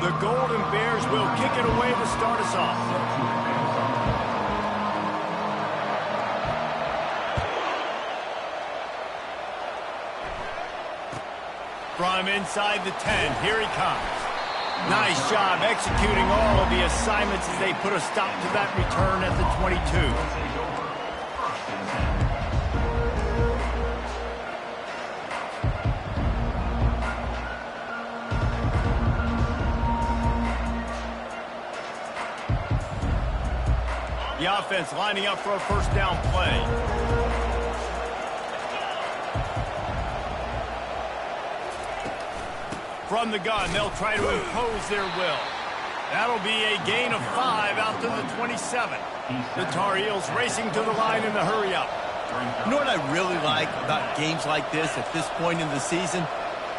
The Golden Bears will kick it away to start us off. From inside the 10, here he comes. Nice job executing all of the assignments as they put a stop to that return at the 22. The offense lining up for a first down play. From the gun, they'll try to impose their will. That'll be a gain of 5 out to the 27. The Tar Heels racing to the line in the hurry-up. You know what I really like about games like this at this point in the season?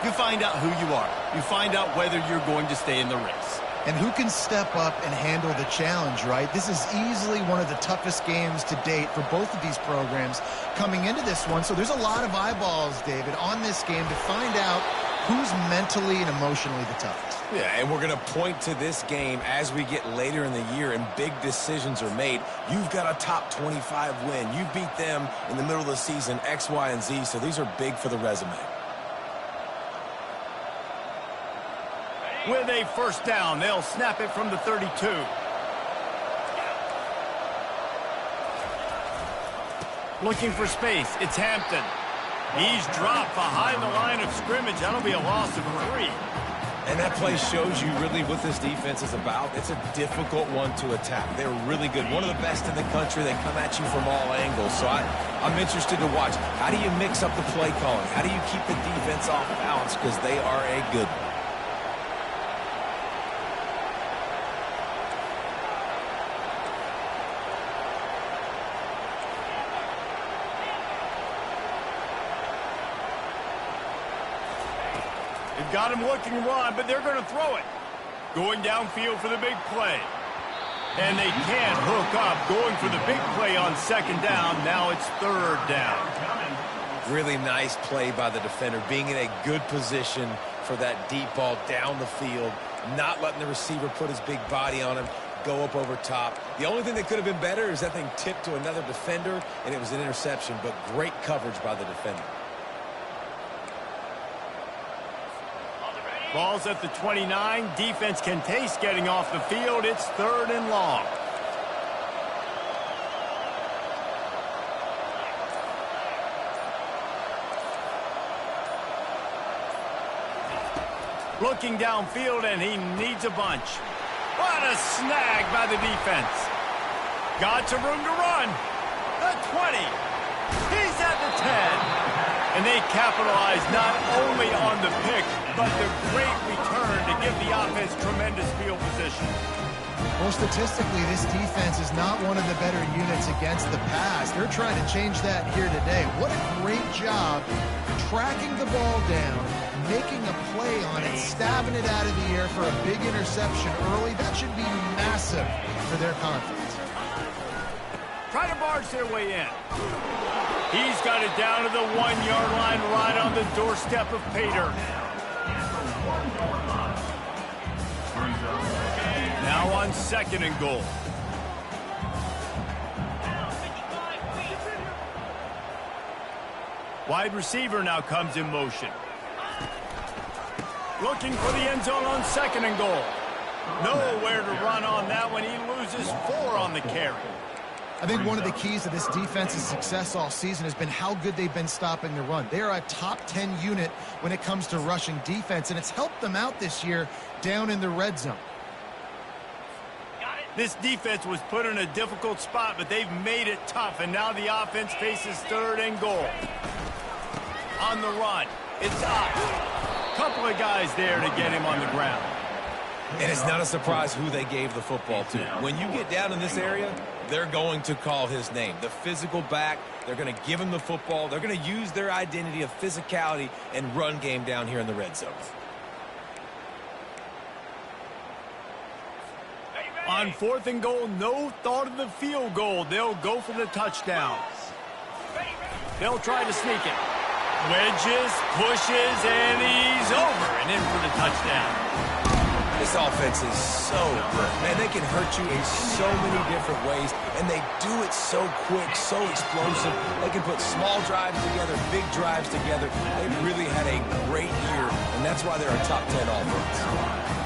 You find out who you are. You find out whether you're going to stay in the race. And who can step up and handle the challenge, right? This is easily one of the toughest games to date for both of these programs coming into this one. So there's a lot of eyeballs, David, on this game to find out who's mentally and emotionally the toughest. Yeah, and we're going to point to this game as we get later in the year and big decisions are made. You've got a top 25 win. You beat them in the middle of the season, X, Y, and Z, so these are big for the resume. With a first down, they'll snap it from the 32. Looking for space, it's Hampton. He's dropped behind the line of scrimmage. That'll be a loss of 3. And that play shows you really what this defense is about. It's a difficult one to attack. They're really good. One of the best in the country. They come at you from all angles. So I'm interested to watch. How do you mix up the play calling? How do you keep the defense off balance? Because they are a good one. Got him looking to run, but they're going to throw it. Going downfield for the big play. And they can't hook up. Going for the big play on second down. Now it's third down. Really nice play by the defender, being in a good position for that deep ball down the field, not letting the receiver put his big body on him, go up over top. The only thing that could have been better is that thing tipped to another defender, and it was an interception, but great coverage by the defender. Ball's at the 29. Defense can taste getting off the field. It's third and long. Looking downfield, and he needs a bunch. What a snag by the defense. Got some room to run. The 20. He's at the 10. And they capitalize not only on the pick, but the great return to give the offense tremendous field position. Well, statistically, this defense is not one of the better units against the pass. They're trying to change that here today. What a great job tracking the ball down, making a play on it, stabbing it out of the air for a big interception early. That should be massive for their confidence. Try to barge their way in. He's got it down to the 1-yard line right on the doorstep of Pater. Now on second and goal. Wide receiver now comes in motion. Looking for the end zone on second and goal. Nowhere to run on that one. He loses 4 on the carry. I think one of the keys to this defense's success all season has been how good they've been stopping the run. They are a top 10 unit when it comes to rushing defense, and it's helped them out this year down in the red zone. This defense was put in a difficult spot, but they've made it tough, and now the offense faces third and goal. On the run, it's up. Couple of guys there to get him on the ground. And it's not a surprise who they gave the football to. When you get down in this area, they're going to call his name. The physical back, they're going to give him the football. They're going to use their identity of physicality and run game down here in the red zone. On fourth and goal, no thought of the field goal. They'll go for the touchdown. They'll try to sneak it. Wedges, pushes, and he's over and in for the touchdown. This offense is so good. Man, they can hurt you in so many different ways, and they do it so quick, so explosive. They can put small drives together, big drives together. They've really had a great year, and that's why they're a top 10 offense.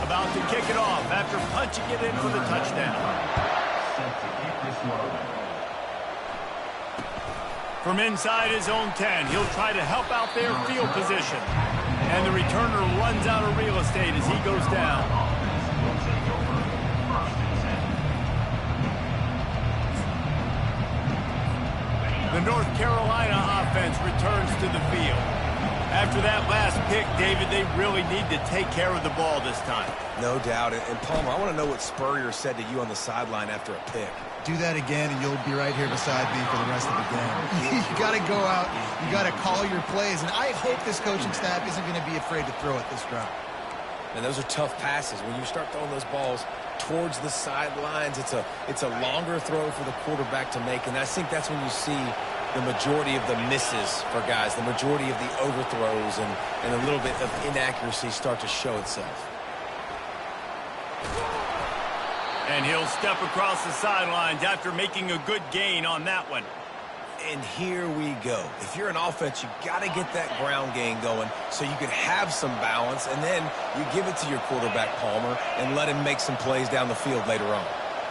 About to kick it off after punching it in for the touchdown. From inside his own 10, he'll try to help out their field position. And the returner runs out of real estate as he goes down. The North Carolina offense returns to the field. After that last pick, David, they really need to take care of the ball this time. No doubt. And Palmer, I want to know what Spurrier said to you on the sideline after a pick. Do that again, and you'll be right here beside me for the rest of the game. You got to go out. You got to call your plays, and I hope this coaching staff isn't going to be afraid to throw it this route. And those are tough passes. When you start throwing those balls towards the sidelines, it's a longer throw for the quarterback to make, and I think that's when you see the majority of the misses for guys, the majority of the overthrows and a little bit of inaccuracy start to show itself. And he'll step across the sidelines after making a good gain on that one. And here we go. If you're an offense, you got to get that ground game going so you can have some balance, and then you give it to your quarterback, Palmer, and let him make some plays down the field later on.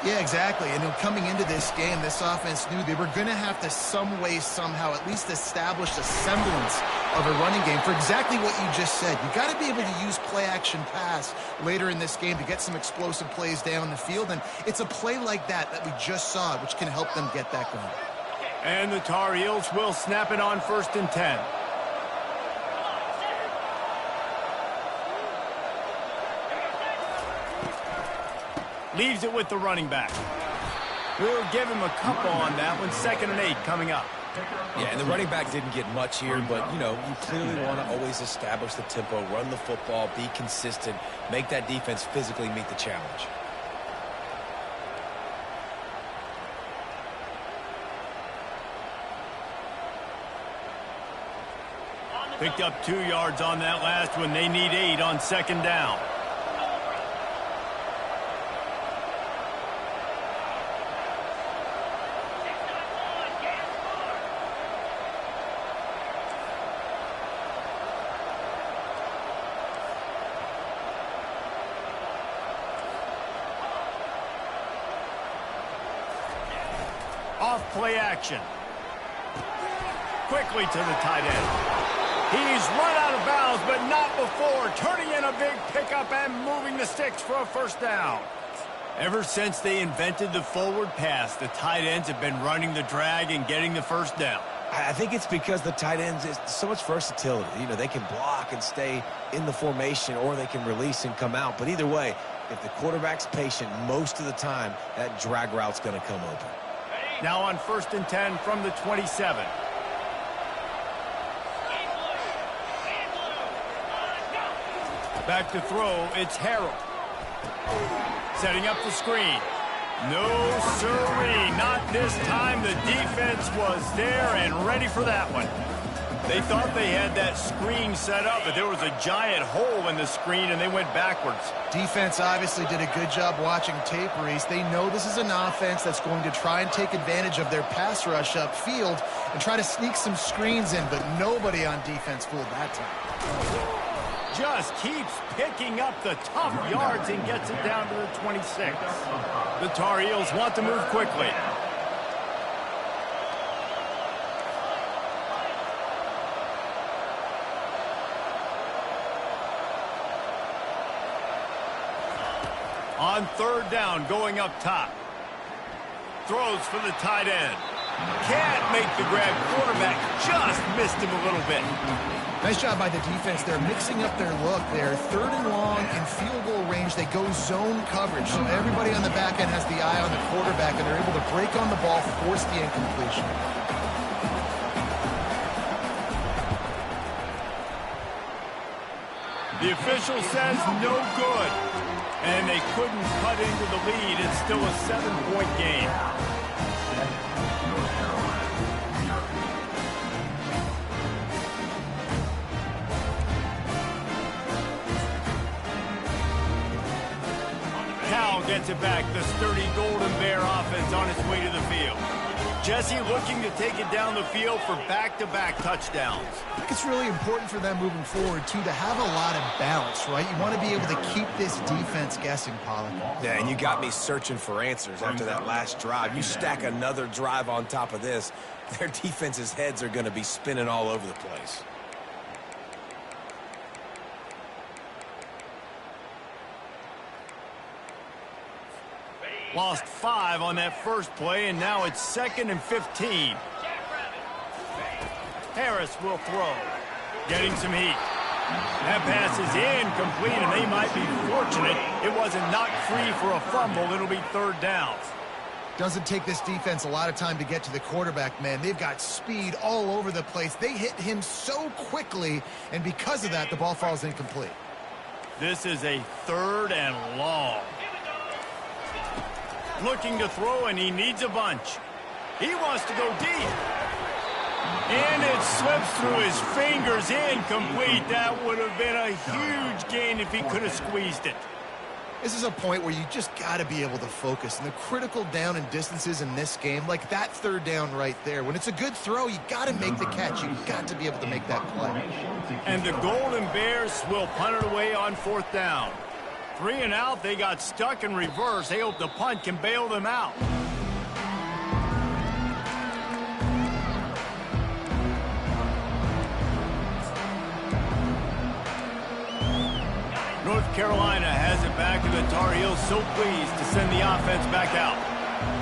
Yeah, exactly. And coming into this game, this offense knew they were going to have to some way, somehow, at least establish a semblance of a running game for exactly what you just said. You got to be able to use play-action pass later in this game to get some explosive plays down the field. And it's a play like that we just saw, which can help them get that going. And the Tar Heels will snap it on 1st and 10. Leaves it with the running back. We'll give him a couple on that one. 2nd and 8 coming up. Yeah, and the running back didn't get much here, but, you know, you clearly want to always establish the tempo, run the football, be consistent, make that defense physically meet the challenge. Picked up 2 yards on that last one. They need 8 on 2nd down. Off play action. Quickly to the tight end. He's run out of bounds, but not before. Turning in a big pickup and moving the sticks for a 1st down. Ever since they invented the forward pass, the tight ends have been running the drag and getting the 1st down. I think it's because the tight ends is so much versatility. You know, they can block and stay in the formation, or they can release and come out. But either way, if the quarterback's patient most of the time, that drag route's going to come open. Now on 1st and 10 from the 27. Back to throw, it's Harrell. Setting up the screen. No, sirree, not this time. The defense was there and ready for that one. They thought they had that screen set up, but there was a giant hole in the screen, and they went backwards. Defense obviously did a good job watching tape, Reese. They know this is an offense that's going to try and take advantage of their pass rush upfield and try to sneak some screens in, but nobody on defense fooled that time. Just keeps picking up the tough yards and gets it down to the 26. The Tar Heels want to move quickly. On 3rd down, going up top. Throws for the tight end. Can't make the grab. Quarterback just missed him a little bit. Nice job by the defense. They're mixing up their look. They're 3rd and long in field goal range. They go zone coverage. So everybody on the back end has the eye on the quarterback, and they're able to break on the ball, force the incompletion. The official says no good. And they couldn't cut into the lead. It's still a 7-point game. Ncaa gets it back. The sturdy Golden Bear offense on its way to the field. Jesse looking to take it down the field for back-to-back touchdowns. I think it's really important for them moving forward, too, to have a lot of balance, right? You want to be able to keep this defense guessing, Pollard. Yeah, and you got me searching for answers after that last drive. You stack another drive on top of this, their defense's heads are going to be spinning all over the place. Lost 5 on that first play, and now it's 2nd and 15. Harris will throw. Getting some heat. That pass is incomplete, and they might be fortunate it wasn't knocked free for a fumble. It'll be 3rd down. Doesn't take this defense a lot of time to get to the quarterback, man. They've got speed all over the place. They hit him so quickly, and because of that, the ball falls incomplete. This is a 3rd and long. Looking to throw, and he needs a bunch. He wants to go deep. And it slips through his fingers, incomplete. That would have been a huge gain if he could have squeezed it. This is a point where you just got to be able to focus. And the critical down and distances in this game, like that 3rd down right there, when it's a good throw, you got to make the catch. You've got to be able to make that play. And the Golden Bears will punt it away on 4th down. 3 and out, they got stuck in reverse. They hope the punt can bail them out. North Carolina has it back, and the Tar Heels so pleased to send the offense back out.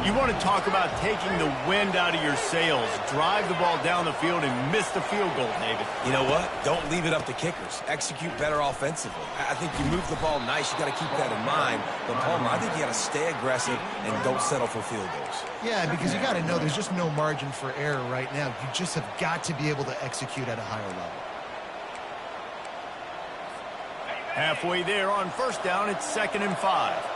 You want to talk about taking the wind out of your sails. Drive the ball down the field and miss the field goal, David. You know what? Don't leave it up to kickers. Execute better offensively. I think you move the ball nice. You got to keep that in mind. But, Palmer, I think you got to stay aggressive and don't settle for field goals. Yeah, because you got to know there's just no margin for error right now. You just have got to be able to execute at a higher level. Halfway there on 1st down, it's 2nd and 5.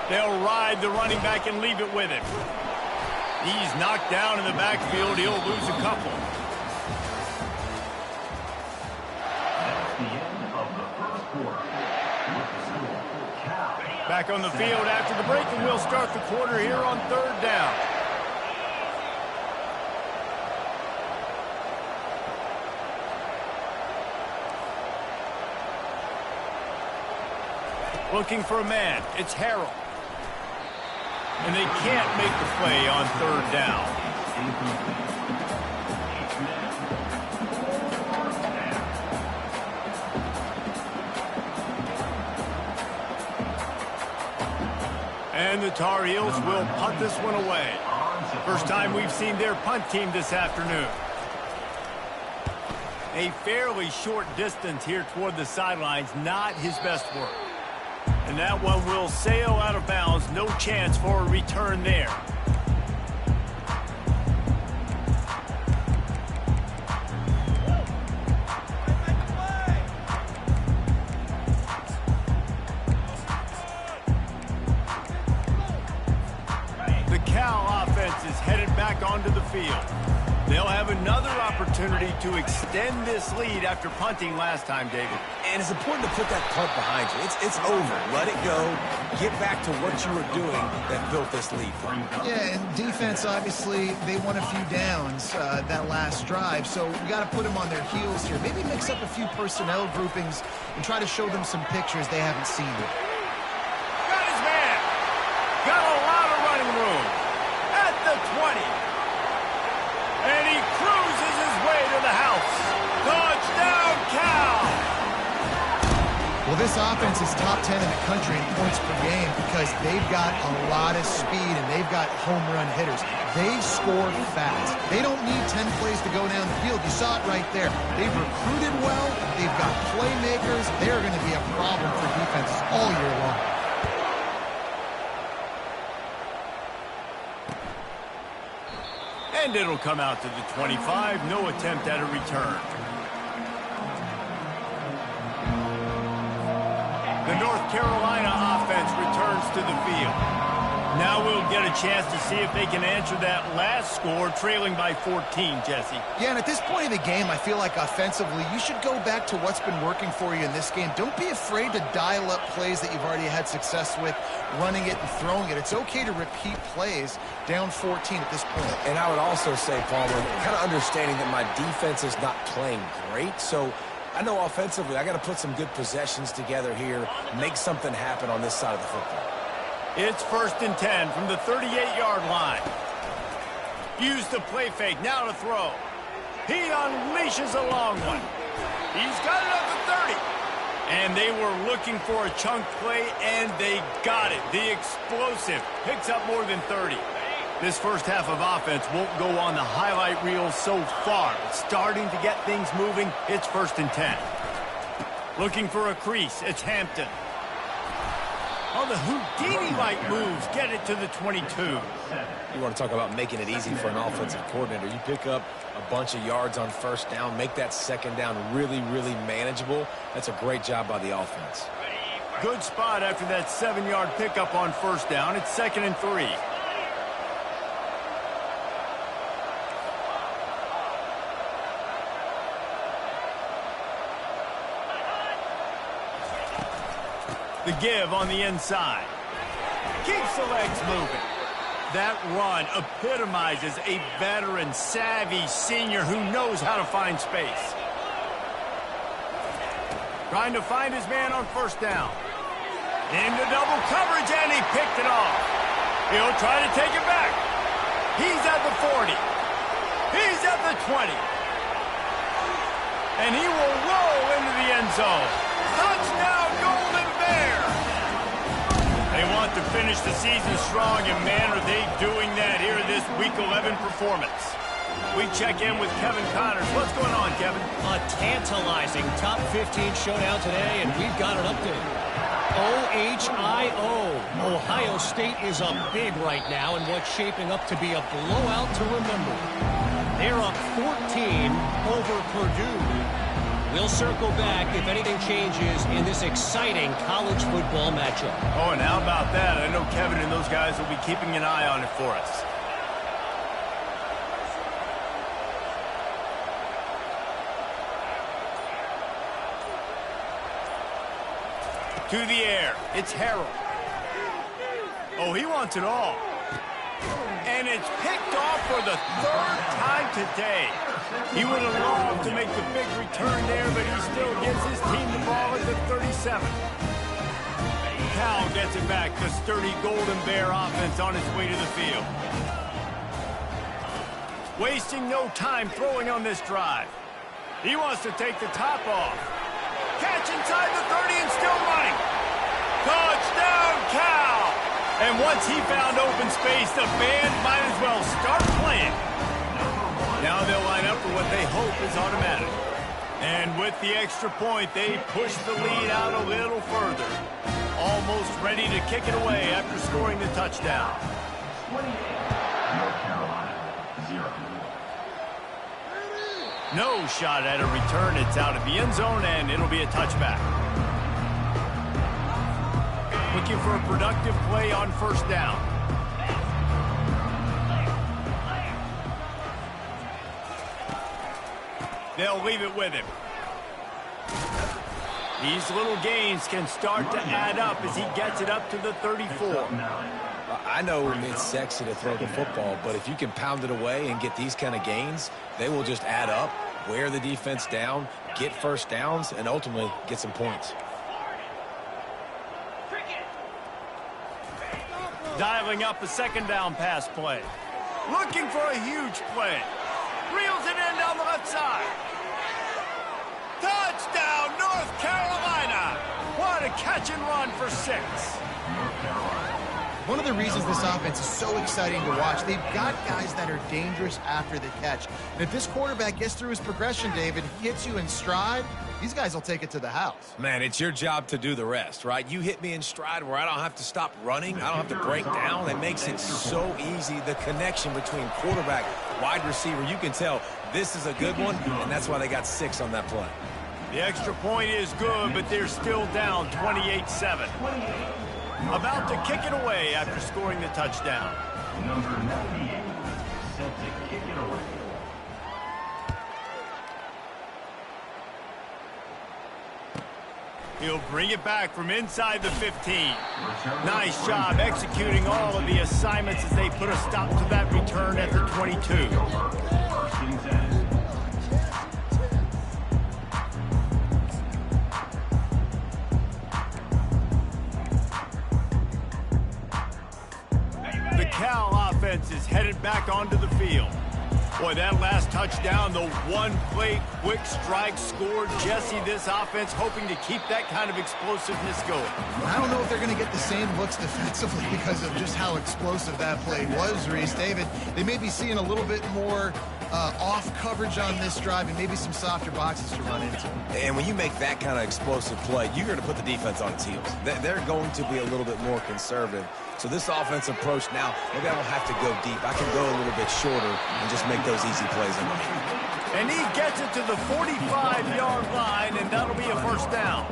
They'll ride the running back and leave it with him. He's knocked down in the backfield. He'll lose a couple. Back on the field after the break, and we'll start the quarter here on 3rd down. Looking for a man. It's Harrell. And they can't make the play on 3rd down. And the Tar Heels will punt this one away. First time we've seen their punt team this afternoon. A fairly short distance here toward the sidelines, not his best work. And that one will sail out of bounds. No chance for a return there. The Cal offense is headed back onto the field. They'll have another opportunity to extend this lead after punting last time, David. And it's important to put that punt behind you. It's over. Let it go. Get back to what you were doing that built this lead. Yeah, and defense, obviously, they won a few downs that last drive, so we got to put them on their heels here. Maybe mix up a few personnel groupings and try to show them some pictures they haven't seen yet. Got his man. Got a lot of running room. At the 20. And he cruises his way to the house. Touchdown, Cal! Well, this offense is top 10 in the country in points per game because they've got a lot of speed and they've got home run hitters. They score fast. They don't need 10 plays to go down the field. You saw it right there. They've recruited well. They've got playmakers. They're going to be a problem for defenses all year long. And it'll come out to the 25. No attempt at a return. The North Carolina offense returns to the field. Now we'll get a chance to see if they can answer that last score, trailing by 14, Jesse. Yeah, and at this point in the game, I feel like offensively, you should go back to what's been working for you in this game. Don't be afraid to dial up plays that you've already had success with, running it and throwing it. It's okay to repeat plays down 14 at this point. And I would also say, Palmer, kind of understanding that my defense is not playing great, so I know offensively I got to put some good possessions together here, make something happen on this side of the football. It's 1st and 10 from the 38-yard line. Use the play fake, now to throw. He unleashes a long one. He's got it up to 30. And they were looking for a chunk play, and they got it. The explosive picks up more than 30. This first half of offense won't go on the highlight reel so far. It's starting to get things moving. It's 1st and 10. Looking for a crease. It's Hampton. Oh, the Houdini-like moves get it to the 22. You want to talk about making it easy for an offensive coordinator. You pick up a bunch of yards on 1st down, make that 2nd down really, really manageable. That's a great job by the offense. Good spot after that 7-yard pickup on 1st down. It's 2nd and 3. The give on the inside. Keeps the legs moving. That run epitomizes a veteran, savvy senior who knows how to find space. Trying to find his man on 1st down. Into double coverage, and he picked it off. He'll try to take it back. He's at the 40. He's at the 20. And he will roll into the end zone. Touchdown, Golden Bear! They want to finish the season strong, and man, are they doing that here in this Week 11 performance. We check in with Kevin Connors. What's going on, Kevin? A tantalizing top 15 showdown today, and we've got an update. OHIO. Ohio State is up big right now in what's shaping up to be a blowout to remember. They're up 14 over Purdue. We'll circle back if anything changes in this exciting college football matchup. Oh, and how about that? I know Kevin and those guys will be keeping an eye on it for us. To the air. It's Harrell. Oh, he wants it all. And it's picked off for the 3rd time today. He would have loved to make the big return there, but he still gives his team the ball at the 37. Cal gets it back. The sturdy Golden Bear offense on its way to the field. Wasting no time throwing on this drive. He wants to take the top off. Catch inside the 30 and still running. Touchdown, Cal! And once he found open space, the band might as well start playing. Now they'll line up for what they hope is automatic. And with the extra point, they push the lead out a little further. Almost ready to kick it away after scoring the touchdown. No shot at a return. It's out of the end zone, and it'll be a touchback. Looking for a productive play on 1st down. They'll leave it with him. These little gains can start to add up as he gets it up to the 34. I know it's sexy to throw the football, but if you can pound it away and get these kind of gains, they will just add up, wear the defense down, get 1st downs, and ultimately get some points. Dialing up a 2nd down pass play. Looking for a huge play. Reels it in down the left side. Touchdown, North Carolina! What a catch and run for 6. One of the reasons this offense is so exciting to watch, they've got guys that are dangerous after the catch. And if this quarterback gets through his progression, David, hits you in stride, these guys will take it to the house. Man, it's your job to do the rest, right? You hit me in stride where I don't have to stop running. I don't have to break down. It makes it so easy. The connection between quarterback, wide receiver, you can tell this is a good one, and that's why they got 6 on that play. The extra point is good, but they're still down 28-7. About to kick it away after scoring the touchdown. Number 98, set to kick it away. He'll bring it back from inside the 15. Nice job executing all of the assignments as they put a stop to that return at the 22. The Cal offense is headed back onto the field. Boy, that last touchdown, the one-play quick strike scored. Jesse, this offense hoping to keep that kind of explosiveness going. I don't know if they're going to get the same looks defensively because of just how explosive that play was, Reese. David, they may be seeing a little bit more off coverage on this drive and maybe some softer boxes to run into. And when you make that kind of explosive play, you're going to put the defense on its heels. They're going to be a little bit more conservative. So this offensive approach now, maybe I don't have to go deep. I can go a little bit shorter and just make those easy plays underneath. And he gets it to the 45-yard line, and that'll be a first down.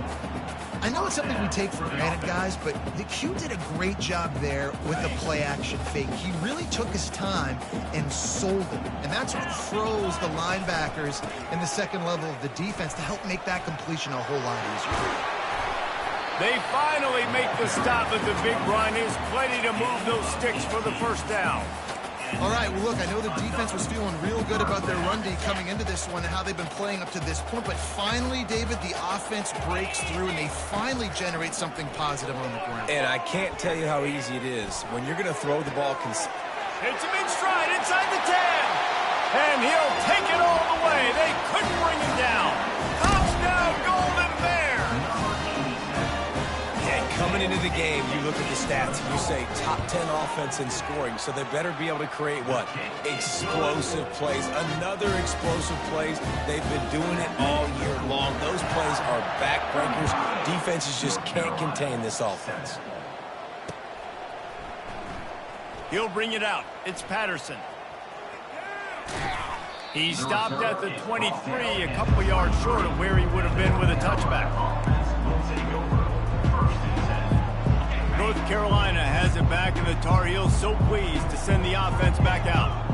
I know it's something we take for granted, guys, but the Q did a great job there with the play-action fake. He really took his time and sold it, and that's what froze the linebackers in the second level of the defense to help make that completion a whole lot easier. They finally make the stop, but the big run is plenty to move those sticks for the first down. All right, well, look, I know the defense was feeling real good about their run D coming into this one and how they've been playing up to this point, but finally, David, the offense breaks through and they finally generate something positive on the ground. And I can't tell you how easy it is when you're going to throw the ball. Hits him in stride inside the 10. And he'll take it all the way. They couldn't bring him down. Touchdown, Golden Bears. Coming into the game, you look at the stats, you say top 10 offense in scoring, so they better be able to create what? Explosive plays. Another explosive plays. They've been doing it all year long. Those plays are backbreakers. Defenses just can't contain this offense. He'll bring it out. It's Patterson. He stopped at the 23, a couple yards short of where he would have been with a touchback. North Carolina has it back, and the Tar Heels so pleased to send the offense back out.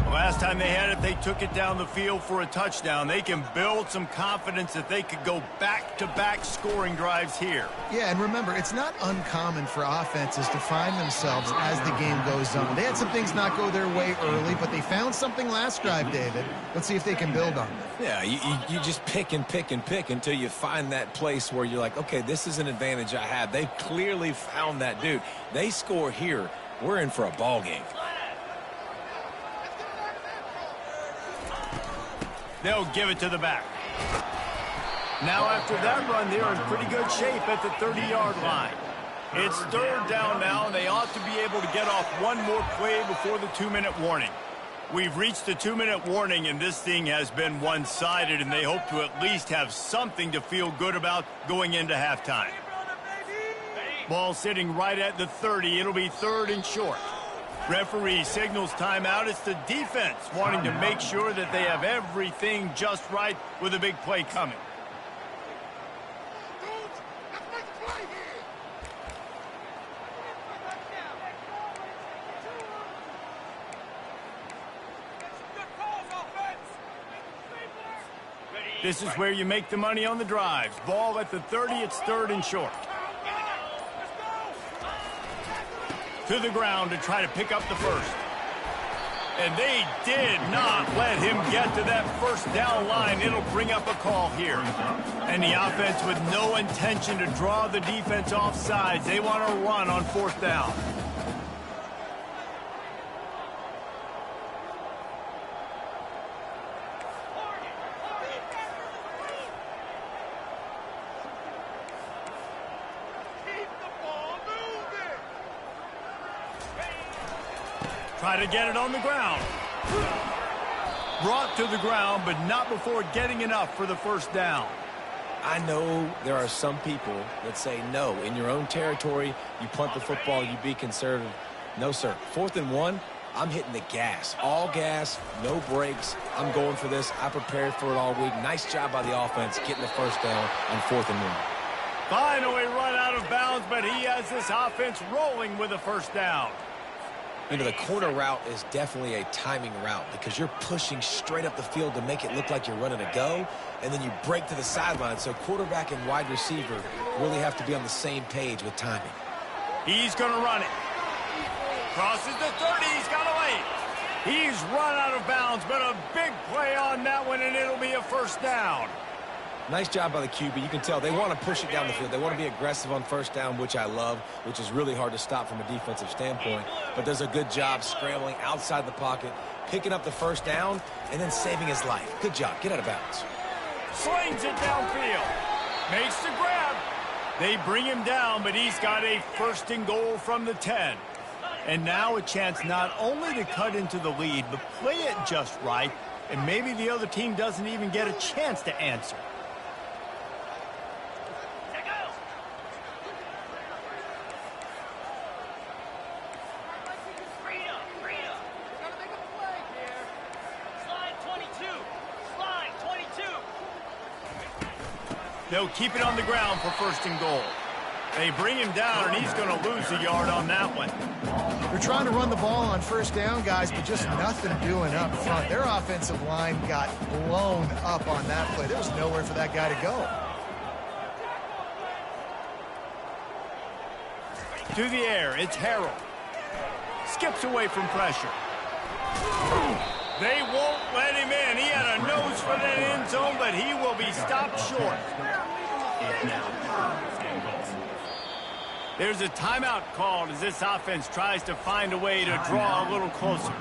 Last time they had it, they took it down the field for a touchdown. They can build some confidence that they could go back-to-back scoring drives here. Yeah, and remember, it's not uncommon for offenses to find themselves as the game goes on. They had some things not go their way early, but they found something last drive, David. Let's see if they can build on it. Yeah, you just pick and pick and pick until you find that place where you're like, okay, this is an advantage I have. They've clearly found that dude. They score here, we're in for a ball game. They'll give it to the back. Now after that run, they're in pretty good shape at the 30-yard line. It's third down now, and they ought to be able to get off one more play before the 2-minute warning. We've reached the 2-minute warning, and this thing has been one-sided, and they hope to at least have something to feel good about going into halftime. Ball sitting right at the 30. It'll be third and short. Referee signals timeout. It's the defense wanting to make sure that they have everything just right with a big play coming. This is where you make the money on the drives. Ball at the 30. It's third and short. To the ground to try to pick up the first. And they did not let him get to that first down line. It'll bring up a call here. And the offense with no intention to draw the defense off sides. They want to run on fourth down. Try to get it on the ground. Brought to the ground, but not before getting enough for the first down. I know there are some people that say, no, in your own territory, you punt the football, you be conservative. No, sir. 4th and 1, I'm hitting the gas. All gas, no brakes. I'm going for this. I prepared for it all week. Nice job by the offense getting the first down on 4th and 1. Finally run out of bounds, but he has this offense rolling with a first down. You know, the corner route is definitely a timing route because you're pushing straight up the field to make it look like you're running a go, and then you break to the sideline. So quarterback and wide receiver really have to be on the same page with timing. He's going to run it. Crosses the 30. He's got away. He's run out of bounds, but a big play on that one, and it'll be a first down. Nice job by the QB. You can tell they want to push it down the field. They want to be aggressive on first down, which I love, which is really hard to stop from a defensive standpoint. But does a good job scrambling outside the pocket, picking up the first down, and then saving his life. Good job. Get out of bounds. Slings it downfield. Makes the grab. They bring him down, but he's got a first and goal from the 10. And now a chance not only to cut into the lead, but play it just right, and maybe the other team doesn't even get a chance to answer. They'll keep it on the ground for first and goal. They bring him down, and he's going to lose a yard on that one. They're trying to run the ball on first down, guys, but just nothing doing up front. Their offensive line got blown up on that play. There was nowhere for that guy to go. To the air, it's Harrell. Skips away from pressure. They won't let him in. He had a nose for that end zone, but he will be stopped short. There's a timeout called as this offense tries to find a way to draw a little closer.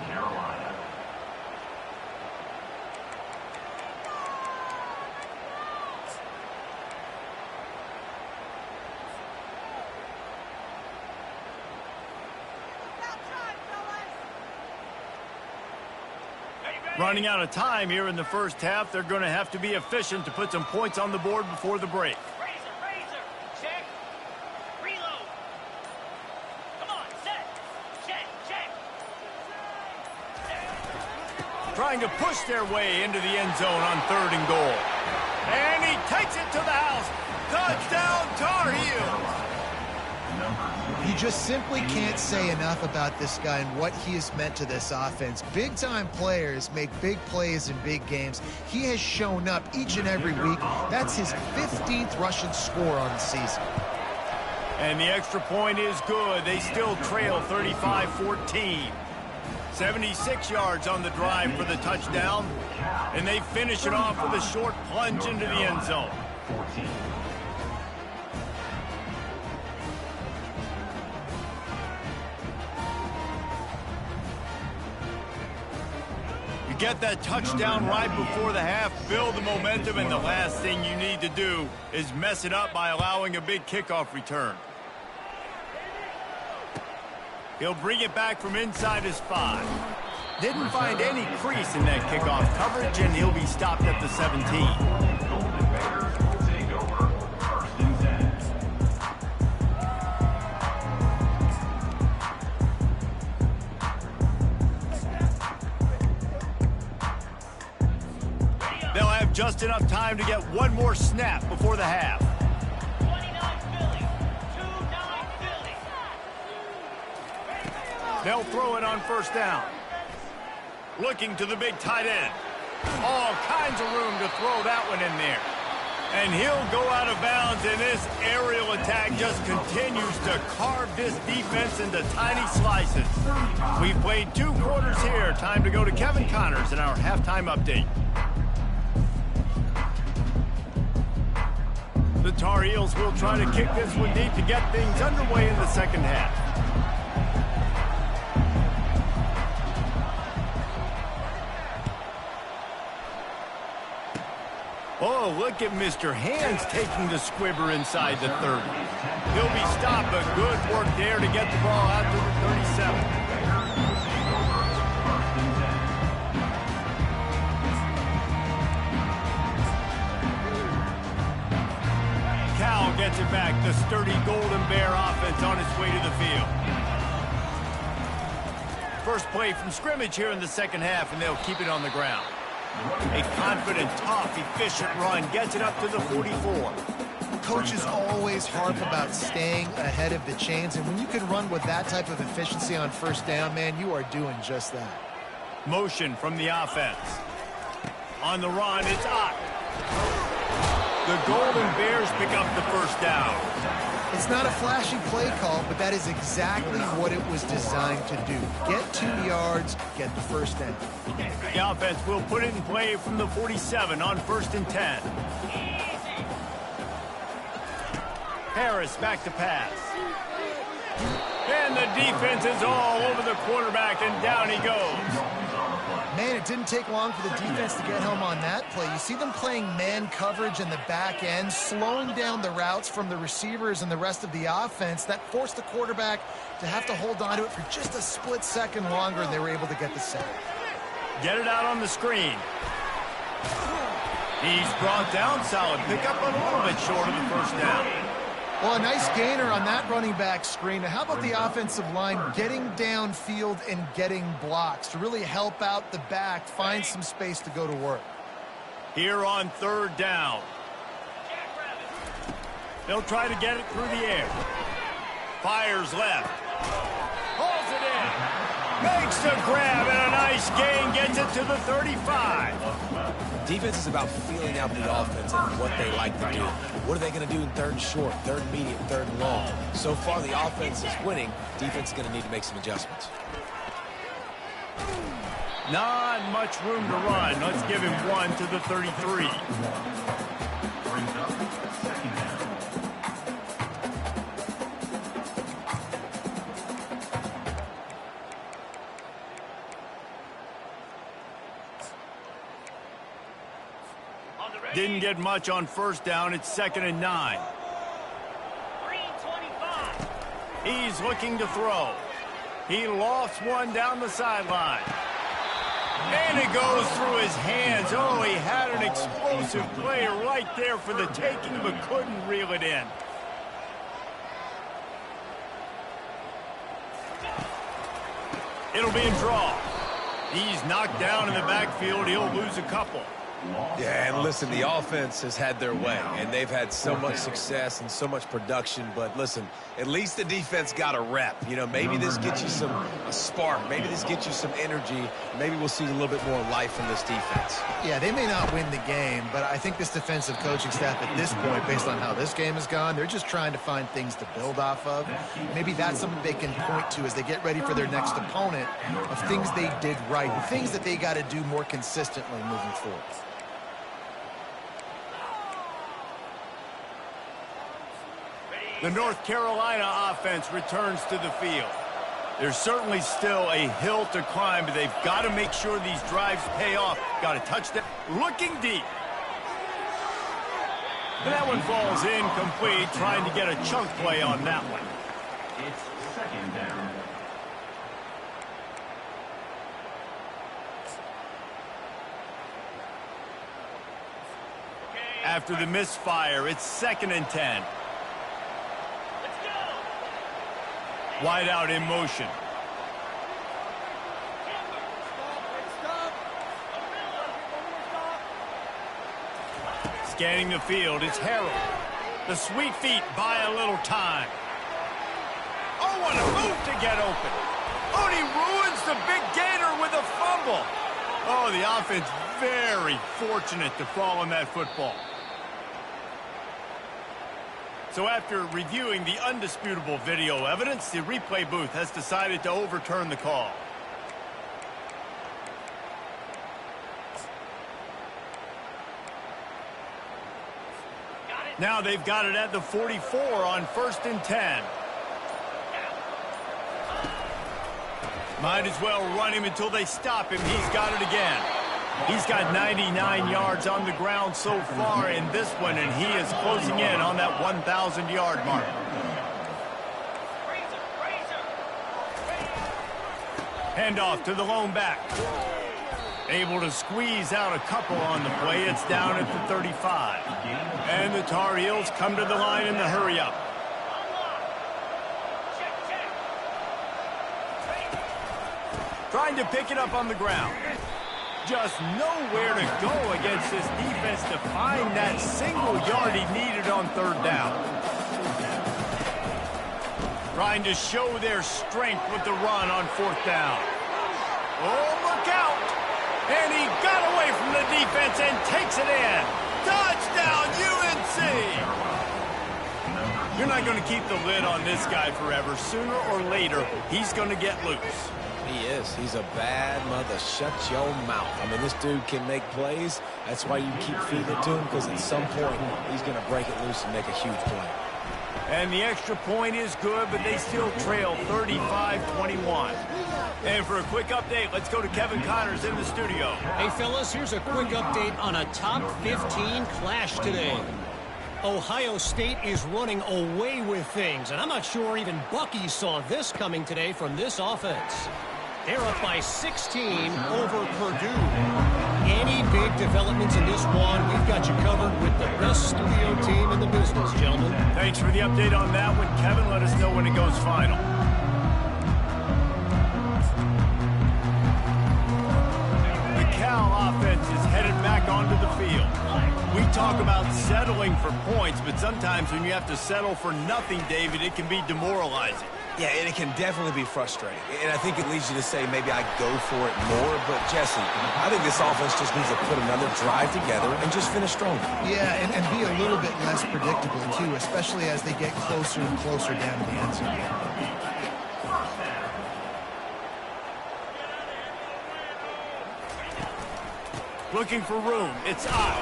Running out of time here in the first half. They're going to have to be efficient to put some points on the board before the break. Razor, check, reload. Come on, check. Trying to push their way into the end zone on third and goal. And he takes it to the house. Touchdown, Tar Heels. You just simply can't say enough about this guy and what he has meant to this offense. Big-time players make big plays in big games. He has shown up each and every week. That's his 15th rushing score on the season. And the extra point is good. They still trail 35-14. 76 yards on the drive for the touchdown. And they finish it off with a short plunge into the end zone. 14. Get that touchdown right before the half, build the momentum, and the last thing you need to do is mess it up by allowing a big kickoff return. He'll bring it back from inside his 5. Didn't find any crease in that kickoff coverage, and he'll be stopped at the 17. Just enough time to get one more snap before the half. 29 Philly, 2-9 Philly. They'll throw it on first down. Looking to the big tight end. All kinds of room to throw that one in there. And he'll go out of bounds, and this aerial attack just continues to carve this defense into tiny slices. We've played 2 quarters here. Time to go to Kevin Connors in our halftime update. The Tar Heels will try to kick this one deep to get things underway in the second half. Oh, look at Mr. Hands taking the squibber inside the 30. He'll be stopped, but good work there to get the ball out to the 37. Gets it back. The sturdy Golden Bear offense on its way to the field. First play from scrimmage here in the second half, and they'll keep it on the ground. A confident, tough, efficient run gets it up to the 44. coaches always harp about staying ahead of the chains, and when you can run with that type of efficiency on first down, man, you are doing just that. Motion from the offense. On the run, it's Ncaa. The Golden Bears pick up the first down. It's not a flashy play call, but that is exactly what it was designed to do. Get 2 yards, get the first down. The offense will put it in play from the 47 on 1st and 10. Harris back to pass. And the defense is all over the quarterback, and down he goes. Man, it didn't take long for the defense to get home on that play. You see them playing man coverage in the back end, slowing down the routes from the receivers and the rest of the offense. That forced the quarterback to have to hold on to it for just a split second longer, and they were able to get the sack. Get it out on the screen. He's brought down. Solid pickup, a little bit short of the first down. Well, a nice gainer on that running back screen. Now, how about the offensive line getting downfield and getting blocks to really help out the back, find some space to go to work? Here on 3rd down. They'll try to get it through the air. Fires left. Pulls it in. Makes the grab, and a nice gain gets it to the 35. Defense is about feeling out the offense and what they like to do. What are they going to do in 3rd and short, 3rd and medium, 3rd and long? So far, the offense is winning. Defense is going to need to make some adjustments. Not much room to run. Let's give him 1 to the 33. Brings up 2nd down. Didn't get much on 1st down. It's 2nd and 9. Green 25. He's looking to throw. He lost one down the sideline. And it goes through his hands. Oh, he had an explosive play right there for the taking, but couldn't reel it in. It'll be a draw. He's knocked down in the backfield. He'll lose a couple. Yeah, and listen, the offense has had their way, and they've had so much success and so much production. But listen, at least the defense got a rep. You know, maybe this gets you a spark. Maybe this gets you some energy. Maybe we'll see a little bit more life from this defense. Yeah, they may not win the game, but I think this defensive coaching staff at this point, based on how this game has gone, they're just trying to find things to build off of. Maybe that's something they can point to as they get ready for their next opponent of things they did right, things that they got to do more consistently moving forward. The North Carolina offense returns to the field. There's certainly still a hill to climb, but they've got to make sure these drives pay off. Got a touchdown. Looking deep. And that one falls incomplete, trying to get a chunk play on that one. It's 2nd down. After the misfire, it's 2nd and 10. Wide out in motion. Scanning the field, it's Harold. The sweet feet buy a little time. Oh, what a move to get open. Oh, and he ruins the big gainer with a fumble. Oh, the offense very fortunate to fall on that football. So after reviewing the undisputable video evidence, the replay booth has decided to overturn the call. Now they've got it at the 44 on 1st and 10. Might as well run him until they stop him. He's got it again. He's got 99 yards on the ground so far in this one, and he is closing in on that 1,000-yard mark. Handoff to the lone back. Able to squeeze out a couple on the play. It's down at the 35. And the Tar Heels come to the line in the hurry-up. Trying to pick it up on the ground. Just nowhere to go against this defense to find that single yard he needed on third down. Trying to show their strength with the run on fourth down. Oh, look out! And he got away from the defense and takes it in. Touchdown, UNC! You're not going to keep the lid on this guy forever. Sooner or later, he's going to get loose. He is. He's a bad mother. Shut your mouth. I mean, this dude can make plays. That's why you keep feeding it to him, because at some point, he's going to break it loose and make a huge play. And the extra point is good, but they still trail 35-21. And for a quick update, let's go to Kevin Connors in the studio. Hey, fellas, here's a quick update on a top 15 clash today. Ohio State is running away with things, and I'm not sure even Bucky saw this coming today from this offense. They're up by 16 over Purdue. Any big developments in this one, we've got you covered with the best studio team in the business, gentlemen. Thanks for the update on that one, Kevin. Let us know when it goes final. The Cal offense is headed back onto the field. We talk about settling for points, but sometimes when you have to settle for nothing, David, it can be demoralizing. Yeah, and it can definitely be frustrating. And I think it leads you to say maybe I go for it more. But, Jesse, I think this offense just needs to put another drive together and just finish stronger. Yeah, and be a little bit less predictable, too, especially as they get closer and closer down to the end zone. Looking for room. It's up.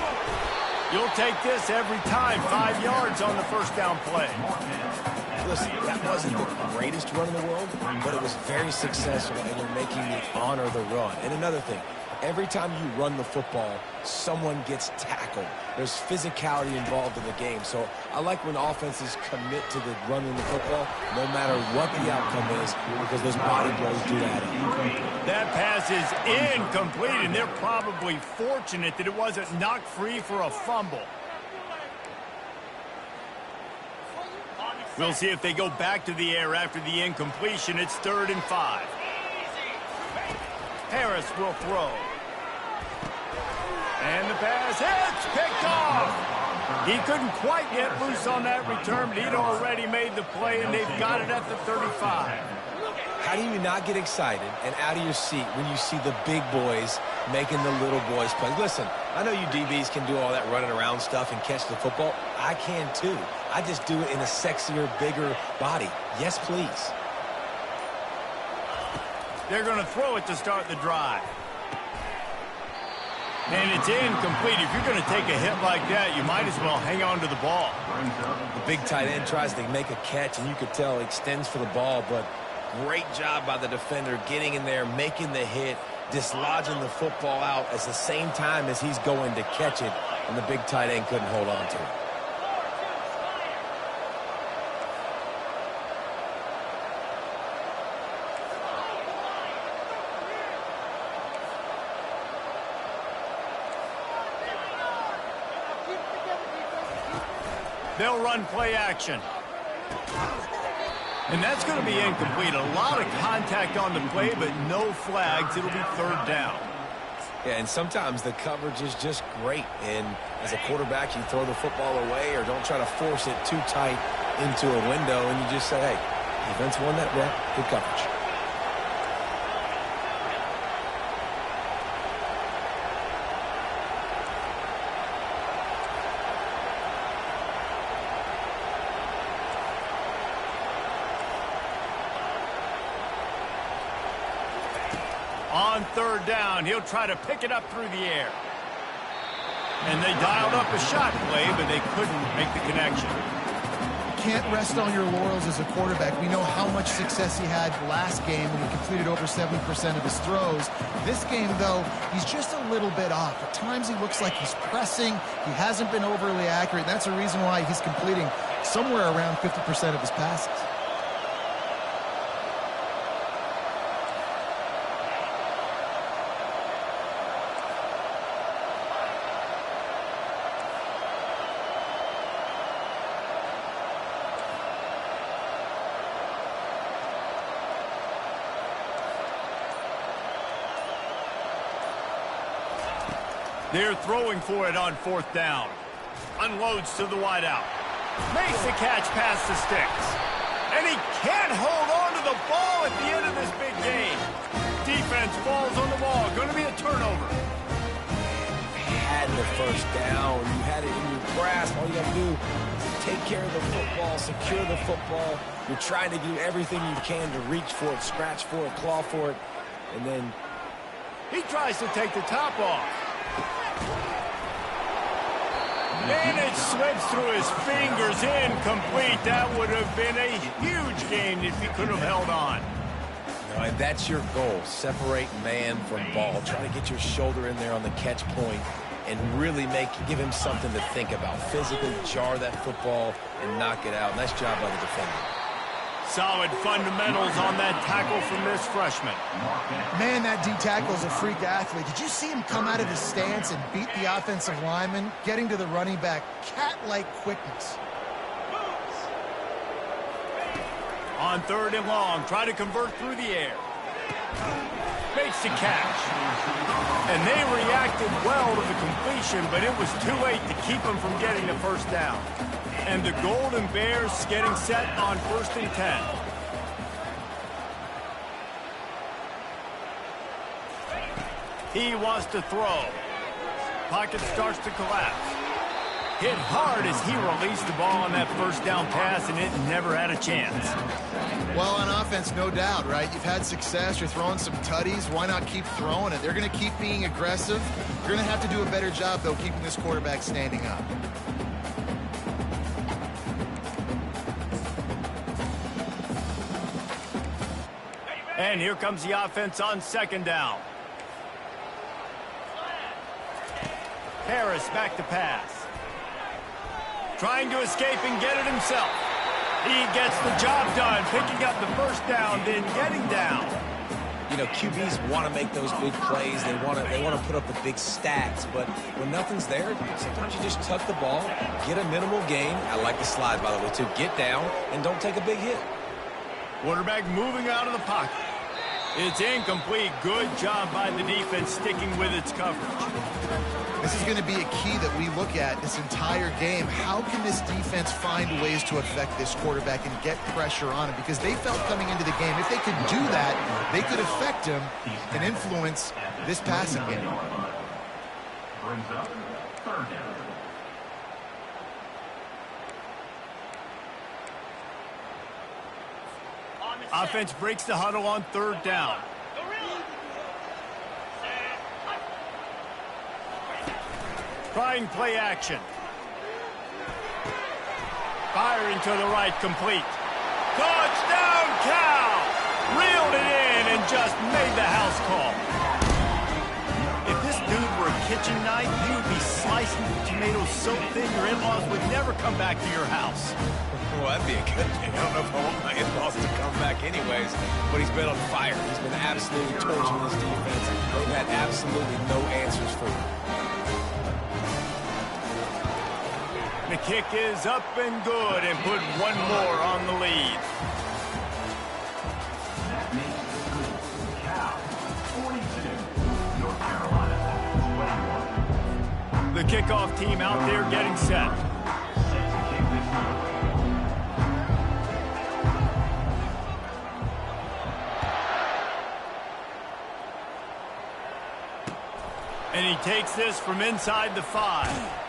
You'll take this every time. 5 yards on the first down play. Listen, that wasn't the greatest run in the world, but it was very successful, and you're making me honor the run. And another thing, every time you run the football, someone gets tackled. There's physicality involved in the game. So I like when offenses commit to the running the football, no matter what the outcome is, because those body blows do that. That pass is incomplete, and they're probably fortunate that it wasn't knocked free for a fumble. We'll see if they go back to the air after the incompletion. It's 3rd and 5. Harris will throw. And the pass hits, picked off. He couldn't quite get loose on that return, but he'd already made the play, and they've got it at the 35. How do you not get excited and out of your seat when you see the big boys making the little boys play? Listen, I know you DBs can do all that running around stuff and catch the football. I can too. I just do it in a sexier, bigger body. Yes, please. They're going to throw it to start the drive. And it's incomplete. If you're going to take a hit like that, you might as well hang on to the ball. The big tight end tries to make a catch, and you could tell he extends for the ball, but great job by the defender getting in there, making the hit, dislodging the football out at the same time as he's going to catch it, and the big tight end couldn't hold on to it. They'll run play action. And that's going to be incomplete. A lot of contact on the play, but no flags. It'll be 3rd down. Yeah, and sometimes the coverage is just great. And as a quarterback, you throw the football away or don't try to force it too tight into a window, and you just say, hey, defense won that rep. Good coverage. On 3rd down, he'll try to pick it up through the air. And they dialed up a shot play, but they couldn't make the connection. Can't rest on your laurels as a quarterback. We know how much success he had last game when he completed over 70% of his throws. This game, though, he's just a little bit off. At times he looks like he's pressing. He hasn't been overly accurate. That's a reason why he's completing somewhere around 50% of his passes. They're throwing for it on 4th down. Unloads to the wideout. Makes the catch past the sticks. And he can't hold on to the ball at the end of this big game. Defense falls on the ball. Going to be a turnover. You had the first down. You had it in your grasp. All you got to do is take care of the football, secure the football. You're trying to do everything you can to reach for it, scratch for it, claw for it. And then he tries to take the top off. And it slips through his fingers, incomplete. That would have been a huge gain if he could have held on. No, and that's your goal. Separate man from ball. Try to get your shoulder in there on the catch point and really give him something to think about. Physically jar that football and knock it out. Nice job by the defender. Solid fundamentals on that tackle from this freshman. Man, that D-tackle's a freak athlete. Did you see him come out of his stance and beat the offensive lineman, getting to the running back? Cat-like quickness. On 3rd and long, try to convert through the air. Makes the catch. And they reacted well to the completion, but it was too late to keep him from getting the first down. And the Golden Bears getting set on 1st and 10. He wants to throw. Pocket starts to collapse. Hit hard as he released the ball on that first down pass, and it never had a chance. Well, on offense, no doubt, right? You've had success. You're throwing some tutties. Why not keep throwing it? They're going to keep being aggressive. You're going to have to do a better job, though, keeping this quarterback standing up. And here comes the offense on 2nd down. Harris back to pass. Trying to escape and get it himself. He gets the job done, picking up the first down, then getting down. You know, QBs want to make those big plays. They want to put up the big stats. But when nothing's there, sometimes you just tuck the ball, get a minimal gain. I like the slide, by the way, too. Get down and don't take a big hit. Quarterback moving out of the pocket. It's incomplete. Good job by the defense sticking with its coverage. This is going to be a key that we look at this entire game. How can this defense find ways to affect this quarterback and get pressure on him? Because they felt coming into the game, if they could do that, they could affect him and influence this passing game. Brings up 3rd down. Offense breaks the huddle on 3rd down. Trying play action. Firing to the right, complete. Touchdown, Cal! Reeled it in and just made the house call. If this dude were a kitchen knife, he would be slicing tomatoes so thin your in-laws would never come back to your house. Well, that'd be a good thing. I don't know if I want my in-laws to come back anyways, but he's been on fire. He's been absolutely torching this defense. They've had absolutely no answers for him. The kick is up and good and put one more on the lead. That makes the score Cal 42, North Carolina 21. The kickoff team out there getting set. Set to kick this one. And he takes this from inside the 5.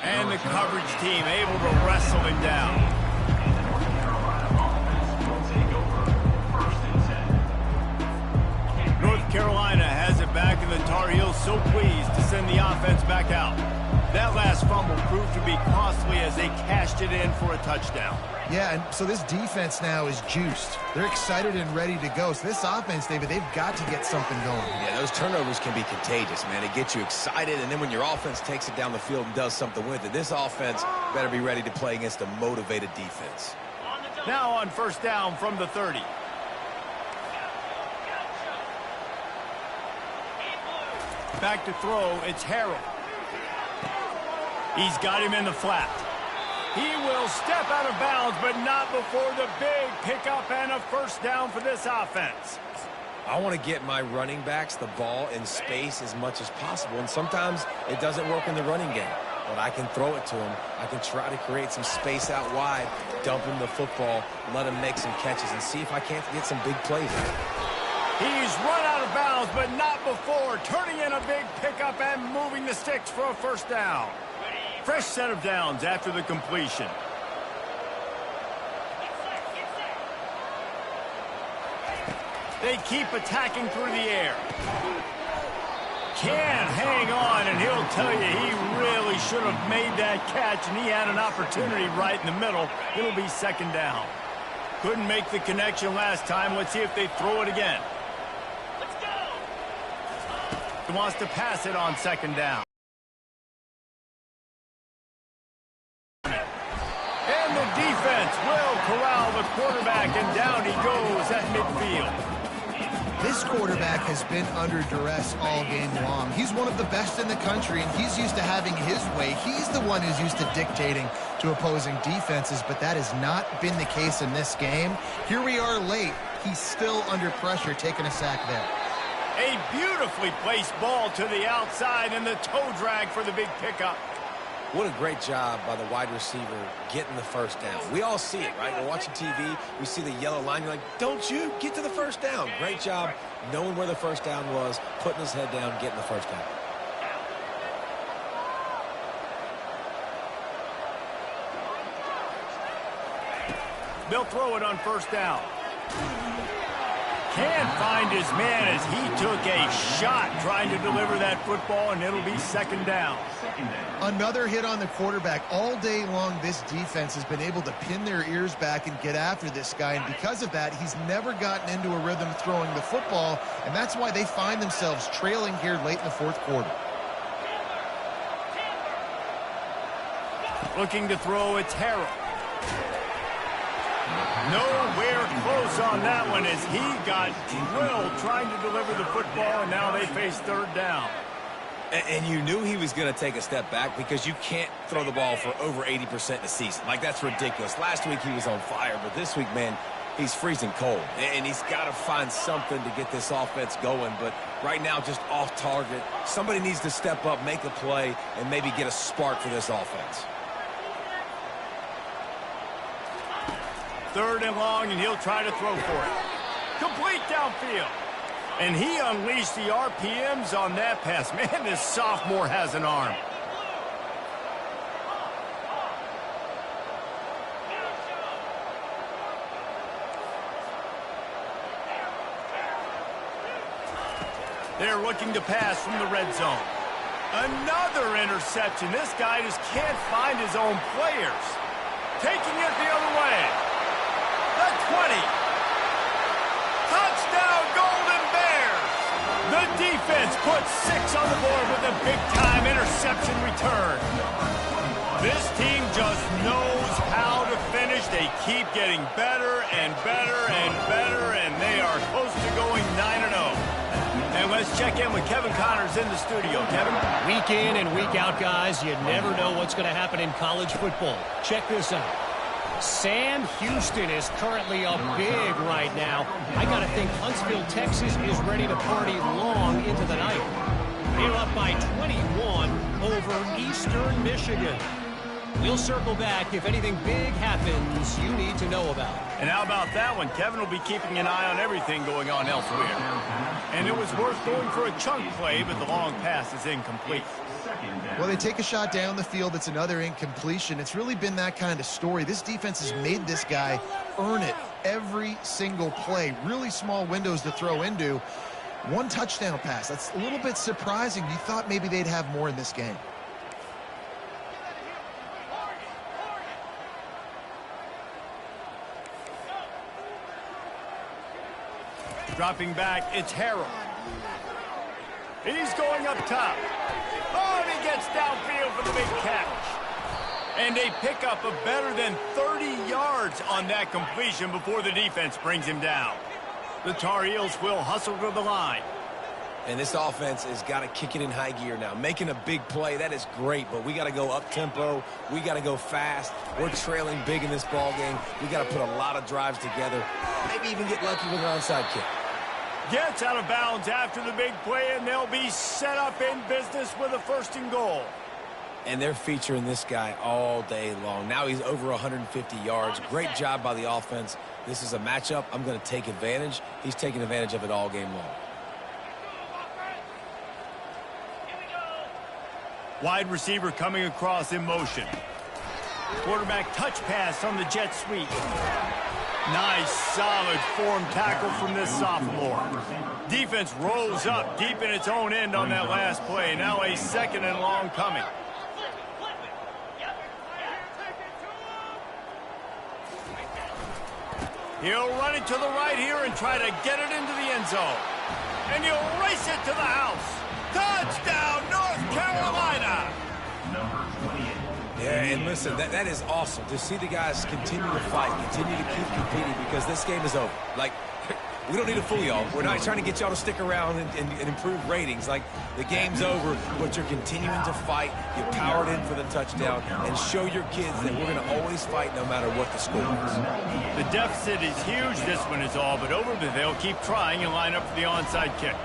And the coverage team able to wrestle him down. North Carolina offense will take over 1st and 10. North Carolina has it back, and the Tar Heels so pleased to send the offense back out. That last fumble proved to be costly as they cashed it in for a touchdown. Yeah, and so this defense now is juiced. They're excited and ready to go. So this offense, David, they've got to get something going. Yeah, those turnovers can be contagious, man. It gets you excited, and then when your offense takes it down the field and does something with it, this offense better be ready to play against a motivated defense. Now on 1st down from the 30. Back to throw, it's Harrell. He's got him in the flat. He will step out of bounds, but not before the big pickup and a first down for this offense. I want to get my running backs the ball in space as much as possible, and sometimes it doesn't work in the running game. But I can throw it to him. I can try to create some space out wide, dump him the football, let him make some catches, and see if I can't get some big plays. He's run out of bounds, but not before. Turning in a big pickup and moving the sticks for a first down. Fresh set of downs after the completion. They keep attacking through the air. Can hang on, and he'll tell you he really should have made that catch, and he had an opportunity right in the middle. It'll be second down. Couldn't make the connection last time. Let's see if they throw it again. Let's go. He wants to pass it on second down. And the defense will corral the quarterback, and down he goes at midfield. This quarterback has been under duress all game long. He's one of the best in the country, and he's used to having his way. He's the one who's used to dictating to opposing defenses, but that has not been the case in this game. Here we are late. He's still under pressure, taking a sack there. A beautifully placed ball to the outside, and the toe drag for the big pickup. What a great job by the wide receiver getting the first down. We all see it, right? We're watching TV. We see the yellow line. You're like, don't you get to the first down. Great job knowing where the first down was, putting his head down, getting the first down. They'll throw it on first down. Can't find his man as he took a shot trying to deliver that football, and it'll be second down. Another hit on the quarterback. All day long, this defense has been able to pin their ears back and get after this guy, and because of that, he's never gotten into a rhythm throwing the football, and that's why they find themselves trailing here late in the fourth quarter. Looking to throw, it's Harrell. Nowhere close on that one as he got drilled trying to deliver the football, and now they face third down. And you knew he was going to take a step back because you can't throw the ball for over 80% in a season. Like, that's ridiculous. Last week he was on fire, but this week, man, he's freezing cold. And he's got to find something to get this offense going. But right now, just off target. Somebody needs to step up, make a play, and maybe get a spark for this offense. Third and long, and he'll try to throw for it. Complete downfield. And he unleashed the RPMs on that pass. Man, this sophomore has an arm. They're looking to pass from the red zone. Another interception. This guy just can't find his own players. Taking it the other way. The 20. Touchdown, Golden Bears. The defense puts 6 on the board with a big-time interception return. This team just knows how to finish. They keep getting better and better and better, and they are close to going 9-0. And let's check in with Kevin Connors in the studio. Kevin? Week in and week out, guys, you never know what's going to happen in college football. Check this out. Sam Houston is currently up big right now. I got to think Huntsville, Texas is ready to party long into the night. They're up by 21 over Eastern Michigan. We'll circle back if anything big happens you need to know about. And how about that one? Kevin will be keeping an eye on everything going on elsewhere. And it was worth going for a chunk play, but the long pass is incomplete. Well, they take a shot down the field. It's another incompletion. It's really been that kind of story. This defense has made this guy earn it every single play. Really small windows to throw into. One touchdown pass. That's a little bit surprising. You thought maybe they'd have more in this game. Dropping back, it's Harrell. He's going up top. Oh, and he gets downfield for the big catch. And a pickup of better than 30 yards on that completion before the defense brings him down. The Tar Heels will hustle to the line. And this offense has got to kick it in high gear now. Making a big play, that is great, but we got to go up-tempo. We got to go fast. We're trailing big in this ball game. We got to put a lot of drives together. Maybe even get lucky with an onside kick. Gets out of bounds after the big play, and they'll be set up in business with a 1st and goal. And they're featuring this guy all day long. Now he's over 150 yards. Great job by the offense. This is a matchup I'm going to take advantage. He's taking advantage of it all game long. Wide receiver coming across in motion. Quarterback touch pass on the jet sweep. Nice, solid form tackle from this sophomore. Defense rolls up deep in its own end on that last play. Now a 2nd and long coming. He'll run it to the right here and try to get it into the end zone. And he'll race it to the house. Touchdown, North Carolina! Yeah, and listen, that is awesome to see the guys continue to fight, continue to keep competing, because this game is over. Like, we don't need to fool y'all. We're not trying to get y'all to stick around and improve ratings. Like, the game's over, but you're continuing to fight. You powered in for the touchdown, and show your kids that we're going to always fight no matter what the score is. The deficit is huge. This one is all but over, but they'll keep trying and line up for the onside kick.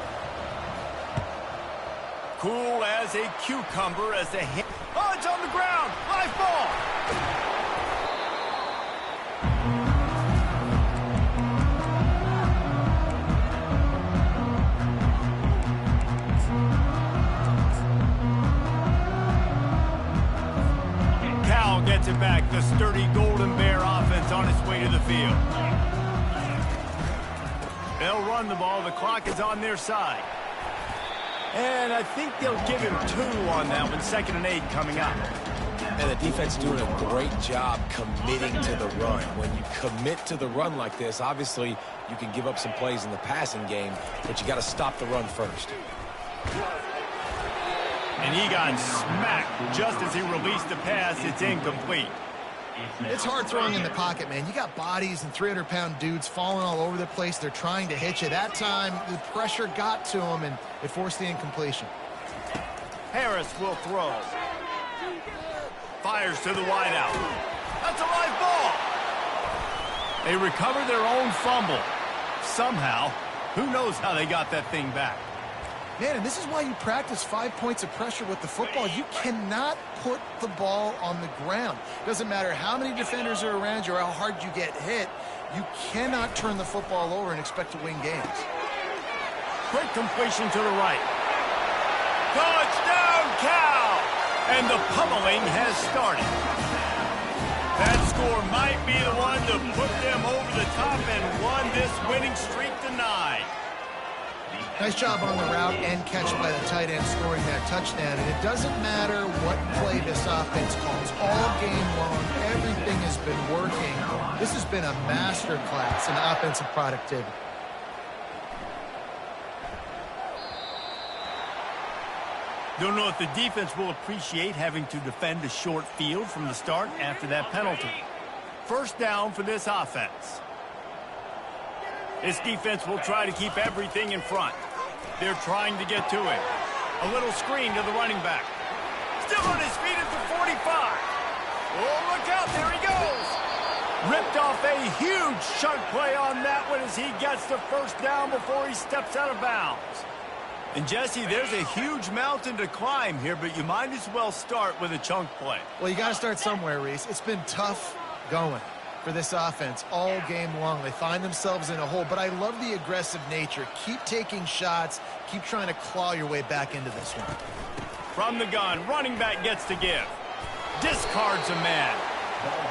Cool as a cucumber as the hit. Oh, it's on the ground. Live ball. Cal gets it back. The sturdy Golden Bear offense on its way to the field. They'll run the ball. The clock is on their side. And I think they'll give him 2 on that one. 2nd and 8 coming up. And the defense doing a great job committing to the run. When you commit to the run like this, obviously you can give up some plays in the passing game, but you got to stop the run first. And he got smacked just as he released the pass. It's incomplete. It's hard throwing in the pocket, man. You got bodies and 300-pound dudes falling all over the place. They're trying to hit you. That time, the pressure got to him, and it forced the incompletion. Harris will throw. Fires to the wideout. That's a live ball. They recover their own fumble. Somehow, who knows how they got that thing back. Man, and this is why you practice 5 points of pressure with the football. You cannot put the ball on the ground. Doesn't matter how many defenders are around you or how hard you get hit. You cannot turn the football over and expect to win games. Quick completion to the right. Touchdown, Cal! And the pummeling has started. That score might be the one to put them over the top and run this winning streak to 9. Nice job on the route and catch by the tight end scoring that touchdown. And it doesn't matter what play this offense calls. All game long, everything has been working. This has been a master class in offensive productivity. Don't know if the defense will appreciate having to defend a short field from the start after that penalty. 1st down for this offense. This defense will try to keep everything in front. They're trying to get to it. A little screen to the running back. Still on his feet at the 45. Oh, look out, there he goes. Ripped off a huge chunk play on that one as he gets the 1st down before he steps out of bounds. And, Jesse, there's a huge mountain to climb here, but you might as well start with a chunk play. Well, you got to start somewhere, Reese. It's been tough going for this offense all game long. They find themselves in a hole, but I love the aggressive nature. Keep taking shots. Keep trying to claw your way back into this one. From the gun, running back gets to give. Discards a man.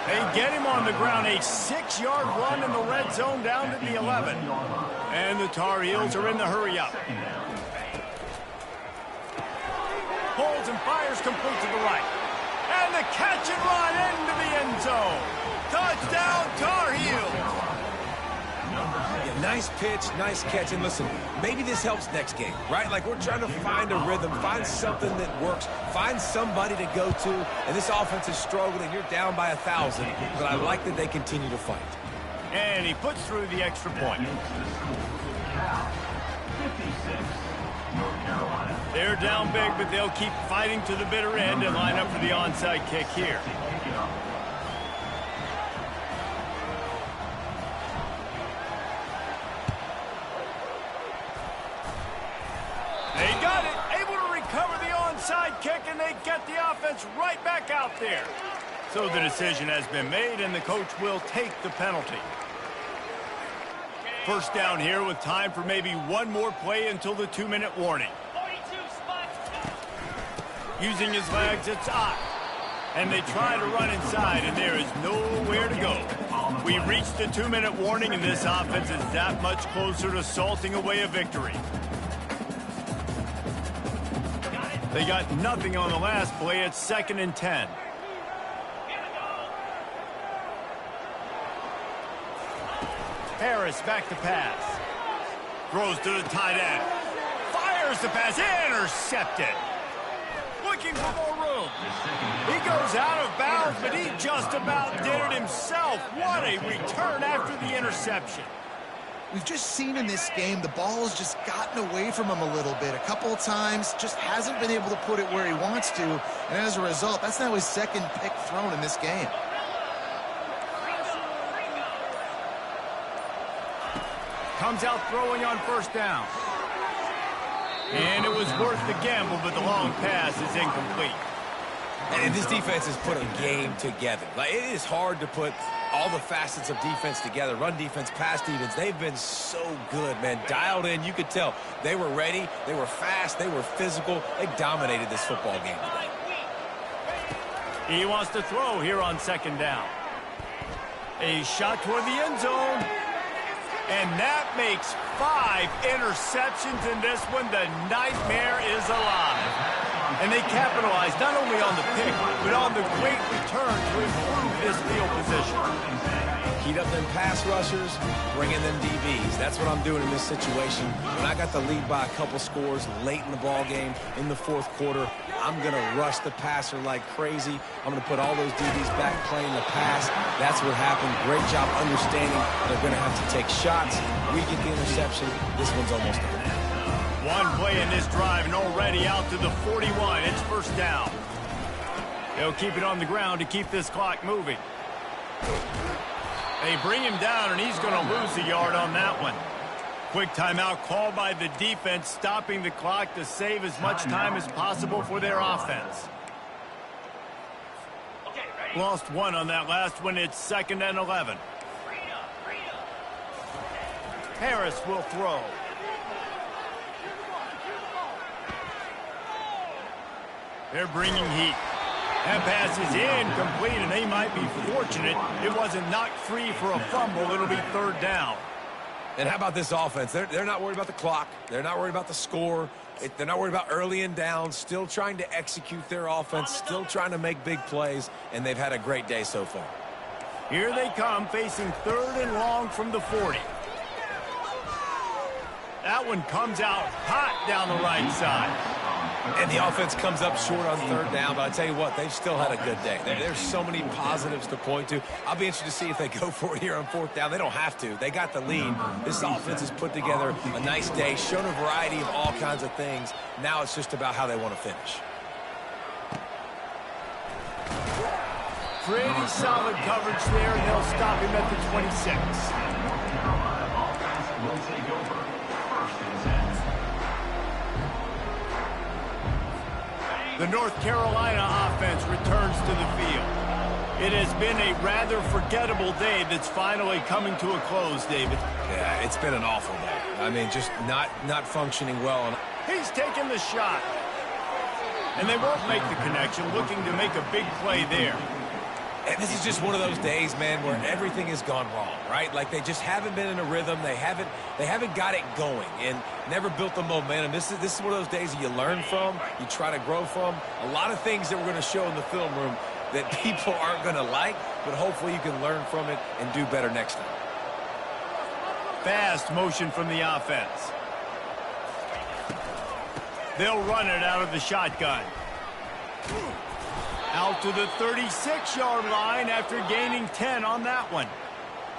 They get him on the ground. A 6-yard run in the red zone down to the 11. And the Tar Heels are in the hurry-up. Pulls and fires complete to the right. And the catch and run into the end zone. Touchdown, Tar Heels. Yeah, nice pitch, nice catch. And listen, maybe this helps next game, right? Like, we're trying to find a rhythm, find something that works, find somebody to go to. And this offense is struggling. You're down by 1,000, but I like that they continue to fight. And he puts through the extra point. They're down big, but they'll keep fighting to the bitter end and line up for the onside kick here. onside kick, and they get the offense right back out there. So the decision has been made, and the coach will take the penalty. First down here with time for maybe one more play until the 2-minute warning. 42 spots. Using his legs, it's up. And they try to run inside, and there is nowhere to go. We reached the 2-minute warning, and this offense is that much closer to salting away a victory. They got nothing on the last play. It's 2nd and 10. Harris back to pass. Throws to the tight end. Fires the pass. Intercepted. Looking for more room. He goes out of bounds, but he just about did it himself. What a return after the interception. We've just seen in this game the ball has just gotten away from him a little bit. A couple of times, just hasn't been able to put it where he wants to. And as a result, that's now his 2nd pick thrown in this game. Comes out throwing on first down. And it was worth the gamble, but the long pass is incomplete. And this defense has put a game together. Like, it is hard to put all the facets of defense together. Run defense, pass defense. They've been so good, man. Dialed in. You could tell they were ready. They were fast. They were physical. They dominated this football game today. He wants to throw here on 2nd down. A shot toward the end zone. And that makes 5 interceptions in this one. The nightmare is alive. And they capitalized not only on the pick, but on the great return to improve this field position. Heat up them pass rushers, bring in them DBs. That's what I'm doing in this situation. When I got the lead by a couple scores late in the ball game, in the 4th quarter, I'm going to rush the passer like crazy. I'm going to put all those DBs back playing the pass. That's what happened. Great job understanding they're going to have to take shots. We get the interception. This one's almost done. One play in this drive and already out to the 41. It's first down. They'll keep it on the ground to keep this clock moving. They bring him down, and he's going to lose a yard on that one. Quick timeout called by the defense, stopping the clock to save as much time as possible for their offense. Lost one on that last one. It's 2nd and 11. Harris will throw. They're bringing heat. That pass is incomplete, and they might be fortunate it wasn't knocked free for a fumble. It'll be 3rd down. And how about this offense? They're not worried about the clock. They're not worried about the score. They're not worried about early and down. Still trying to execute their offense. Still trying to make big plays. And they've had a great day so far. Here they come, facing 3rd and long from the 40. That one comes out hot down the right side. And the offense comes up short on 3rd down, but I tell you what, they've still had a good day. There's so many positives to point to. I'll be interested to see if they go for it here on 4th down. They don't have to. They got the lead. This offense has put together a nice day, shown a variety of all kinds of things. Now it's just about how they want to finish. Pretty solid coverage there, and they'll stop him at the 26. Will take over. 1st and 10. The North Carolina offense returns to the field. It has been a rather forgettable day that's finally coming to a close, David. Yeah, it's been an awful day. I mean, just not functioning well. And he's taking the shot. And they won't make the connection, looking to make a big play there. And this is just one of those days, man, where everything has gone wrong, right? Like they just haven't been in a rhythm. They haven't got it going and never built the momentum. This is one of those days that you learn from, you try to grow from. A lot of things that we're going to show in the film room that people aren't going to like, but hopefully you can learn from it and do better next time. Fast motion from the offense. They'll run it out of the shotgun. Out to the 36-yard line after gaining 10 on that one.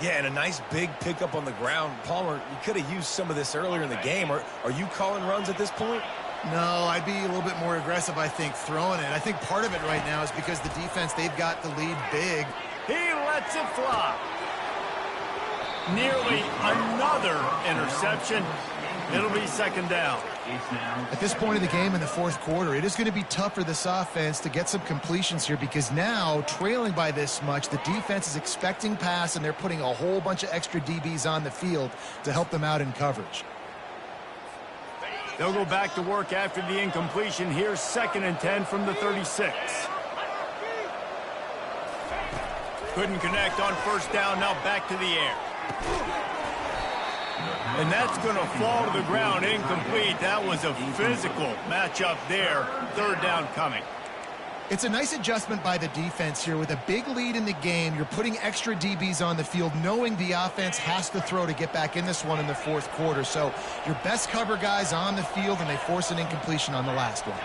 Yeah, and a nice big pickup on the ground. Palmer, you could have used some of this earlier in the game. Are you calling runs at this point? No, I'd be a little bit more aggressive, I think, throwing it. I think part of it right now is because the defense, they've got the lead big. He lets it fly. Nearly another interception. It'll be 2nd down. At this point of the game in the fourth quarter, it is going to be tough for this offense to get some completions here because now, trailing by this much, the defense is expecting pass, and they're putting a whole bunch of extra DBs on the field to help them out in coverage. They'll go back to work after the incompletion. Here's 2nd and 10 from the 36. Couldn't connect on first down. Now back to the air. And that's going to fall to the ground incomplete. That was a physical matchup there. 3rd down coming. It's a nice adjustment by the defense here. With a big lead in the game, you're putting extra DBs on the field, knowing the offense has to throw to get back in this one in the fourth quarter. So your best cover guys on the field, and they force an incompletion on the last one.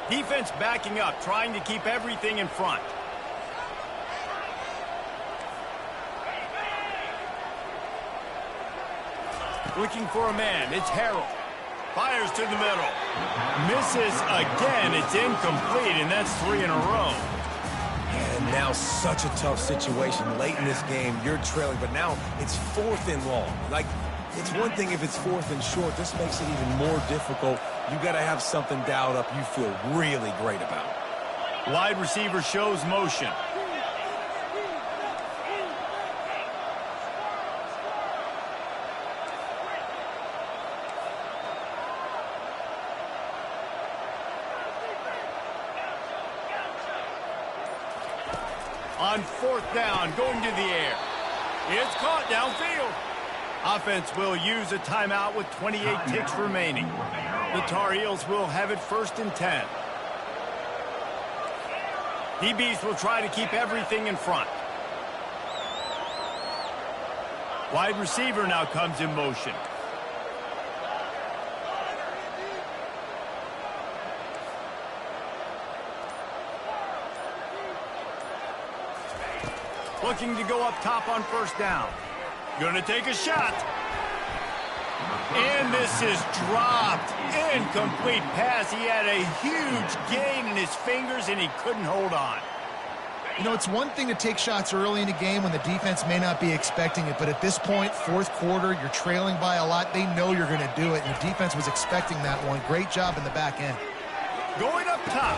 Defense backing up, trying to keep everything in front. Looking for a man. It's Harold. Fires to the middle. Misses again. It's incomplete, and that's 3 in a row. And now such a tough situation. Late in this game, you're trailing, but now it's 4th and long. Like, it's one thing if it's 4th and short. This makes it even more difficult. You got to have something dialed up you feel really great about. Wide receiver shows motion. On 4th down, going to the air. It's caught downfield. Offense will use a timeout with 28 ticks remaining. The Tar Heels will have it 1st and 10. DBs will try to keep everything in front. Wide receiver now comes in motion. Looking to go up top on 1st down. Gonna take a shot. And this is dropped. Incomplete pass. He had a huge gain in his fingers, and he couldn't hold on. You know, it's one thing to take shots early in the game when the defense may not be expecting it, but at this point, fourth quarter, you're trailing by a lot. They know you're going to do it, and the defense was expecting that one. Great job in the back end. Going up top.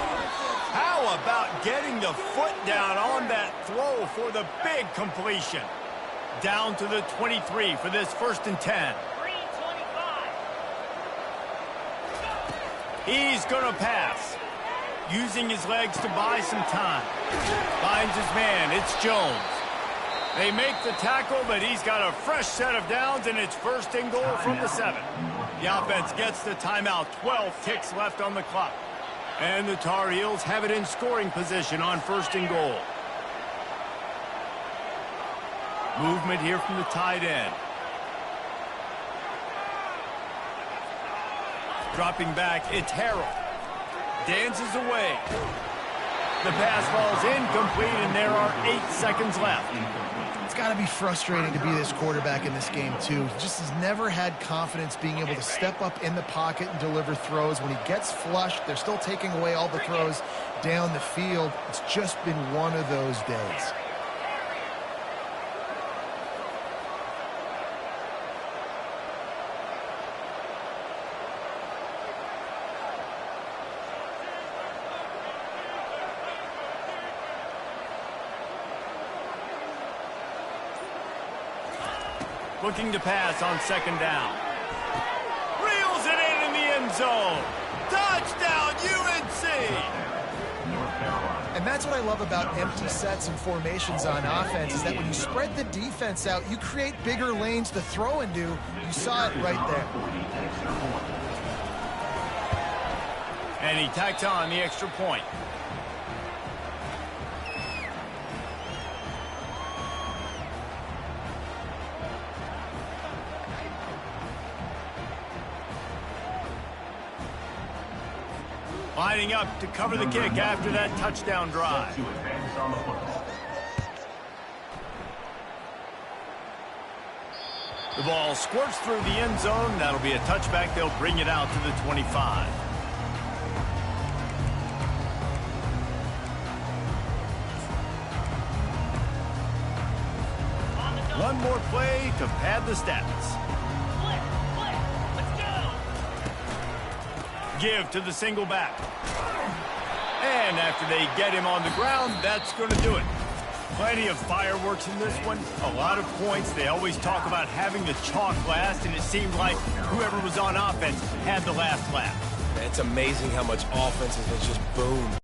How about getting the foot down on that throw for the big completion? Down to the 23 for this 1st and 10. He's going to pass. Using his legs to buy some time. Finds his man. It's Jones. They make the tackle, but he's got a fresh set of downs, and it's 1st and goal from the 7. The offense gets the timeout. 12 ticks left on the clock. And the Tar Heels have it in scoring position on 1st and goal. Movement here from the tight end. Dropping back, it's Harold. Dances away. The pass falls incomplete, and there are 8 seconds left. It's got to be frustrating to be this quarterback in this game, too. He just has never had confidence being able to step up in the pocket and deliver throws. When he gets flushed, they're still taking away all the throws down the field. It's just been one of those days. Looking to pass on 2nd down. Reels it in the end zone. Touchdown, UNC! And that's what I love about empty sets and formations on offense, is that when you spread the defense out, you create bigger lanes to throw into. You saw it right there. And he tacks on the extra point. Lining up to cover the kick after that touchdown drive. The ball squirts through the end zone. That'll be a touchback. They'll bring it out to the 25. One more play to pad the stats. Flip, let's go. Give to the single back. And after they get him on the ground, that's going to do it. Plenty of fireworks in this one. A lot of points. They always talk about having the chalk last, and it seemed like whoever was on offense had the last laugh. It's amazing how much offense has just boomed.